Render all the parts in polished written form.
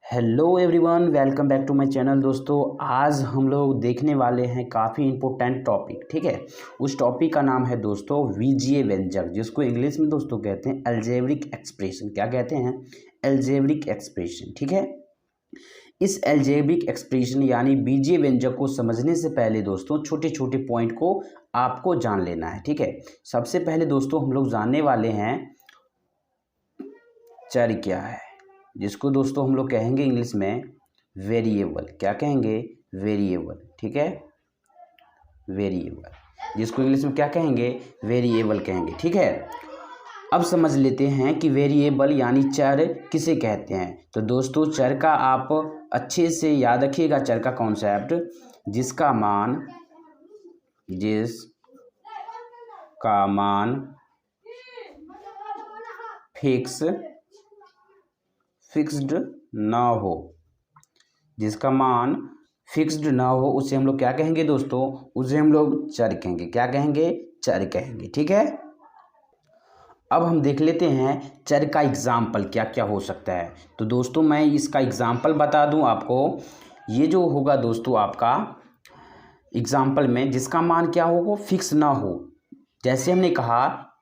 Hello everyone, welcome back to my channel. दोस्तों, आज हम लोग देखने वाले हैं काफ़ी इम्पोर्टेंट टॉपिक। ठीक है, उस टॉपिक का नाम है दोस्तों बीजीय व्यंजक, जिसको इंग्लिश में दोस्तों कहते हैं अलजेब्रिक एक्सप्रेशन। क्या कहते हैं? Algebraic expression. ठीक है, इस अलजेब्रिक एक्सप्रेशन यानी बीजीय व्यंजक को समझने से पहले दोस्तों छोटे छोटे पॉइंट को आपको जान लेना है। ठीक है, सबसे पहले दोस्तों हम लोग जानने वाले हैं चर क्या है, जिसको दोस्तों हम लोग कहेंगे इंग्लिश में वेरिएबल। क्या कहेंगे? वेरिएबल। ठीक है, वेरिएबल, जिसको इंग्लिश में क्या कहेंगे? वेरिएबल कहेंगे। ठीक है, अब समझ लेते हैं कि वेरिएबल यानी चर किसे कहते हैं। तो दोस्तों चर का आप अच्छे से याद रखिएगा, चर का कॉन्सेप्ट, जिसका मान फिक्स्ड ना हो, जिसका मान फिक्स्ड ना हो, उसे हम लोग क्या कहेंगे दोस्तों? उसे हम लोग चर कहेंगे। क्या कहेंगे? चर कहेंगे। ठीक है, अब हम देख लेते हैं चर का एग्जाम्पल क्या क्या हो सकता है। तो दोस्तों मैं इसका एग्जाम्पल बता दूं आपको। ये जो होगा दोस्तों आपका एग्जाम्पल में, जिसका मान क्या होगा? फिक्स ना हो। जैसे हमने कहा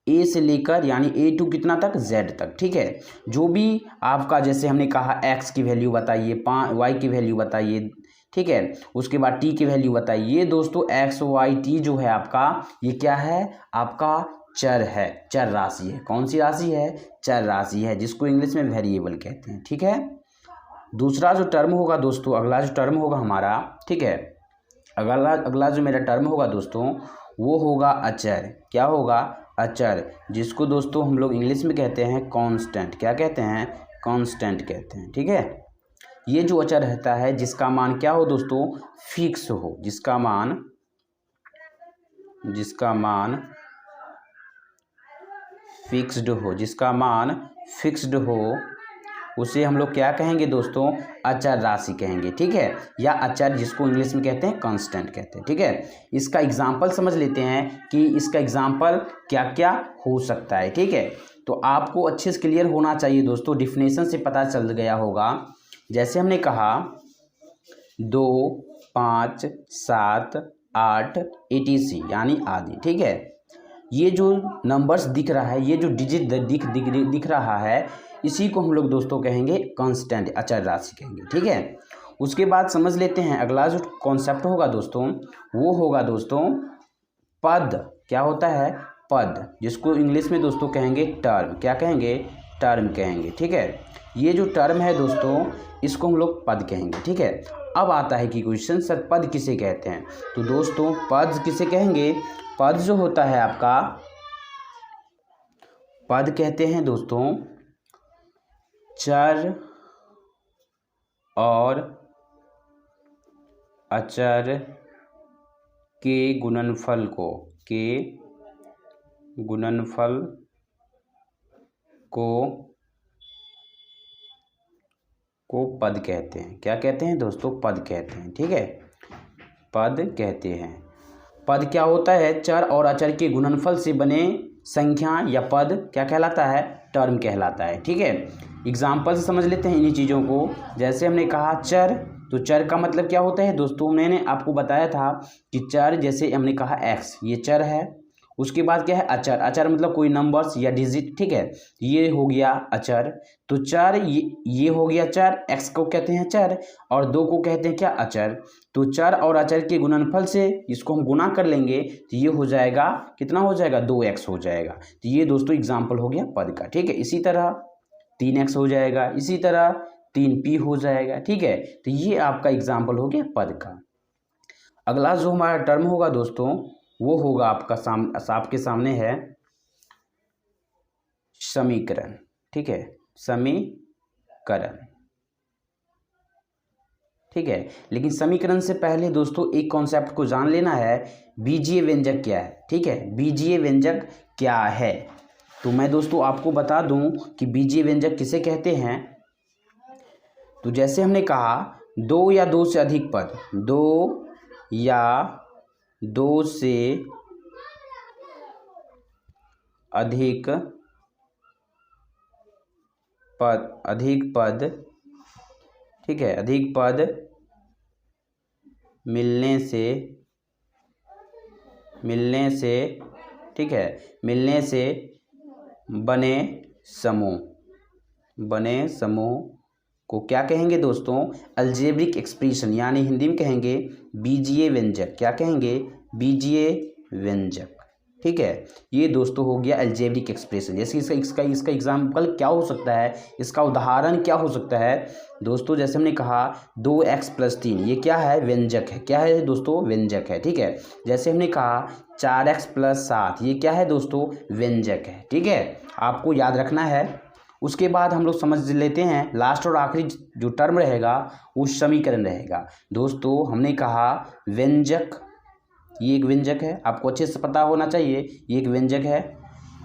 ए से लेकर यानी A to कितना तक? Z तक। ठीक है, जो भी आपका, जैसे हमने कहा x की वैल्यू बताइए, y की वैल्यू बताइए। ठीक है, उसके बाद t की वैल्यू बताइए। ये दोस्तों x y t जो है आपका, ये क्या है? आपका चर है, चर राशि है। कौन सी राशि है? चर राशि है, जिसको इंग्लिश में वेरिएबल कहते हैं। ठीक है, दूसरा जो टर्म होगा दोस्तों, अगला जो टर्म होगा हमारा, ठीक है, अगला जो मेरा टर्म होगा दोस्तों, वो होगा अचर। क्या होगा? अचर, जिसको दोस्तों हम लोग इंग्लिश में कहते हैं कांस्टेंट। क्या कहते हैं? कांस्टेंट कहते हैं। ठीक है, ये जो अचर रहता है, जिसका मान क्या हो दोस्तों? फिक्स हो, जिसका मान फिक्स्ड हो, उसे हम लोग क्या कहेंगे दोस्तों? अचर राशि कहेंगे। ठीक है, या अचर, जिसको इंग्लिश में कहते हैं कांस्टेंट कहते हैं। ठीक है, इसका एग्जाम्पल समझ लेते हैं कि इसका एग्जाम्पल क्या क्या हो सकता है। ठीक है, तो आपको अच्छे से क्लियर होना चाहिए दोस्तों, डिफिनेशन से पता चल गया होगा। जैसे हमने कहा 2, 5, 7, 8 etc यानी आदि। ठीक है, ये जो नंबर्स दिख रहा है, ये जो डिजिट दिख रहा है, इसी को हम लोग दोस्तों कहेंगे कांस्टेंट, अचर राशि कहेंगे। ठीक है, उसके बाद समझ लेते हैं अगला जो कॉन्सेप्ट होगा दोस्तों, वो होगा दोस्तों पद। क्या होता है? पद, जिसको इंग्लिश में दोस्तों कहेंगे टर्म। क्या कहेंगे? टर्म कहेंगे। ठीक है, ये जो टर्म है दोस्तों, इसको हम लोग पद कहेंगे। ठीक है, अब आता है कि क्वेश्चन, सर पद किसे कहते हैं? तो दोस्तों पद किसे कहेंगे? पद जो होता है आपका, पद कहते हैं दोस्तों चर और अचर के गुणनफल को पद कहते हैं। क्या कहते हैं दोस्तों? पद कहते हैं। ठीक है, पद कहते हैं। पद क्या होता है? चर और अचर के गुणनफल से बने संख्या या पद क्या कहलाता है? टर्म कहलाता है। ठीक है, एग्जाम्पल से समझ लेते हैं इन्हीं चीज़ों को। जैसे हमने कहा चर, तो चर का मतलब क्या होता है दोस्तों? मैंने आपको बताया था कि चर, जैसे हमने कहा x, ये चर है। उसके बाद क्या है? अचर। अचर मतलब कोई नंबर्स या डिजिट। ठीक है, ये हो गया अचर। तो चर, ये हो गया चर, x को कहते हैं चर, और 2 को कहते हैं क्या? अचर। तो चर और अचर के गुणनफल से इसको हम गुना कर लेंगे, तो ये हो जाएगा, कितना हो जाएगा? 2x हो जाएगा। तो ये दोस्तों एग्जाम्पल हो गया पद का। ठीक है, इसी तरह 3x हो जाएगा, इसी तरह 3p हो जाएगा। ठीक है, तो ये आपका एग्जाम्पल हो गया पद का। अगला जो हमारा टर्म होगा दोस्तों, वो होगा आपका आपके सामने है समीकरण। ठीक है, समीकरण। ठीक है, लेकिन समीकरण से पहले दोस्तों एक कॉन्सेप्ट को जान लेना है, बीजीय व्यंजक क्या है। ठीक है, बीजीय व्यंजक क्या है, तो मैं दोस्तों आपको बता दूं कि बीजीय व्यंजक किसे कहते हैं। तो जैसे हमने कहा 2 या 2 से अधिक पद, 2 या 2 से अधिक पद ठीक है, अधिक पद मिलने से ठीक है, मिलने से बने समूह को क्या कहेंगे दोस्तों? अलजेब्रिक एक्सप्रेशन, यानी हिंदी में कहेंगे बीजीय व्यंजक। क्या कहेंगे? बीजीय व्यंजक। ठीक है, ये दोस्तों हो गया अलजेब्रिक एक्सप्रेशन। जैसे इसका एग्जाम्पल क्या हो सकता है, इसका उदाहरण क्या हो सकता है दोस्तों? जैसे हमने कहा 2x + 3, ये क्या है? व्यंजक है। क्या है दोस्तों? व्यंजक है। ठीक है, जैसे हमने कहा 4x + 7, ये क्या है दोस्तों? व्यंजक है। ठीक है, आपको याद रखना है। उसके बाद हम लोग समझ लेते हैं लास्ट और आखिरी जो टर्म रहेगा वो समीकरण रहेगा। दोस्तों हमने कहा व्यंजक, ये एक व्यंजक है, आपको अच्छे से पता होना चाहिए ये एक व्यंजक है।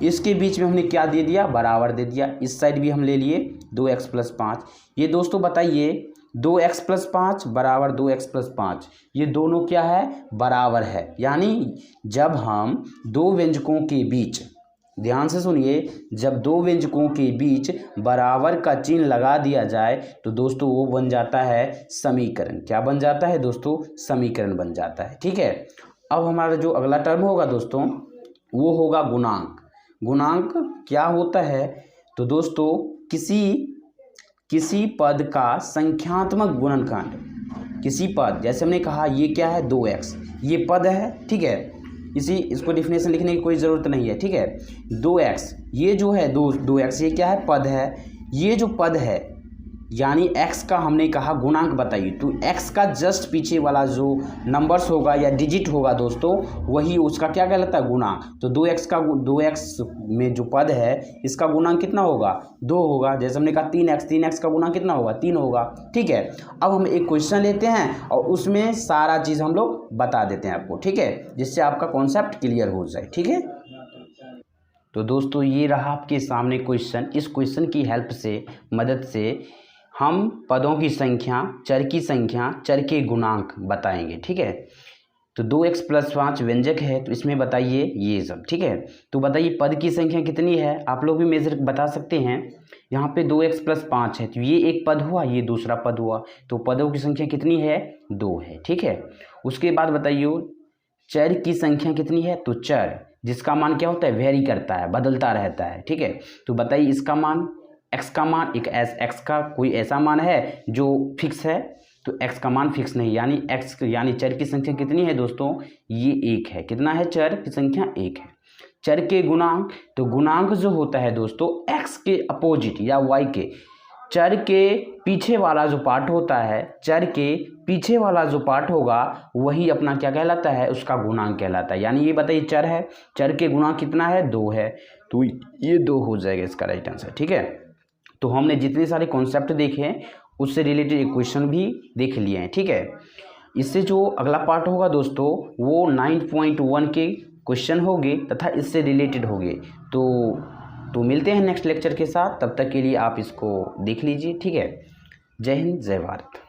इसके बीच में हमने क्या दे दिया? बराबर दे दिया। इस साइड भी हम ले लिए 2x + 5। ये दोस्तों बताइए 2x + 5 बराबर 2x + 5, ये दोनों क्या है? बराबर है। यानी जब हम दो व्यंजकों के बीच, ध्यान से सुनिए, जब दो व्यंजकों के बीच बराबर का चिन्ह लगा दिया जाए तो दोस्तों वो बन जाता है समीकरण। क्या बन जाता है दोस्तों? समीकरण बन जाता है। ठीक है, अब हमारा जो अगला टर्म होगा दोस्तों वो होगा गुणांक। गुणांक क्या होता है? तो दोस्तों किसी पद का संख्यात्मक गुणनखंड, किसी पद, जैसे हमने कहा ये क्या है? 2x, ये पद है। ठीक है, इसको डिफिनेशन लिखने की कोई ज़रूरत नहीं है। ठीक है, 2x, ये जो है 2x, ये क्या है? पद है। ये जो पद है यानी x का हमने कहा गुणांक बताइए, तो x का जस्ट पीछे वाला जो नंबर्स होगा या डिजिट होगा दोस्तों, वही उसका क्या कहलाता है? गुणांक। तो 2x में जो पद है इसका गुणांक कितना होगा? 2 होगा। जैसे हमने कहा 3x का गुणांक कितना होगा? 3 होगा। ठीक है, अब हम एक क्वेश्चन लेते हैं और उसमें सारा चीज़ हम लोग बता देते हैं आपको। ठीक है, जिससे आपका कॉन्सेप्ट क्लियर हो जाए। ठीक है, तो दोस्तों ये रहा आपके सामने क्वेश्चन। इस क्वेश्चन की हेल्प से, मदद से हम पदों की संख्या, चर की संख्या, चर के गुणांक बताएंगे। ठीक है, तो 2x + 5 व्यंजक है, तो इसमें बताइए ये सब। ठीक है, तो बताइए पद की संख्या कितनी है? आप लोग भी मेजर बता सकते हैं। यहाँ पे 2x + 5 है, तो ये एक पद हुआ, ये दूसरा पद हुआ, तो पदों की संख्या कितनी है? 2 है। ठीक है, उसके बाद बताइए चर की संख्या कितनी है? तो चर जिसका मान क्या होता है? वेरी करता है, बदलता रहता है। ठीक है, तो बताइए इसका मान, x का मान, x का कोई ऐसा मान है जो फिक्स है? तो x का मान फिक्स नहीं, यानी चर की संख्या कितनी है दोस्तों? ये 1 है। कितना है? चर की संख्या 1 है। चर के गुणांक, तो गुणांक जो होता है दोस्तों x के अपोजिट या y के, चर के पीछे वाला जो पार्ट होता है, चर के पीछे वाला जो पार्ट होगा वही अपना क्या कहलाता है? उसका गुणांक कहलाता है। यानी ये बताइए चर है, चर के गुणांक कितना है? 2 है, तो ये 2 हो जाएगा इसका राइट आंसर। ठीक है, तो हमने जितने सारे कॉन्सेप्ट देखे हैं उससे रिलेटेड एक क्वेश्चन भी देख लिए हैं। ठीक है, इससे जो अगला पार्ट होगा दोस्तों वो 9.1 के क्वेश्चन होंगे तथा इससे रिलेटेड होंगे। तो मिलते हैं नेक्स्ट लेक्चर के साथ, तब तक के लिए आप इसको देख लीजिए। ठीक है, जय हिंद, जय भारत।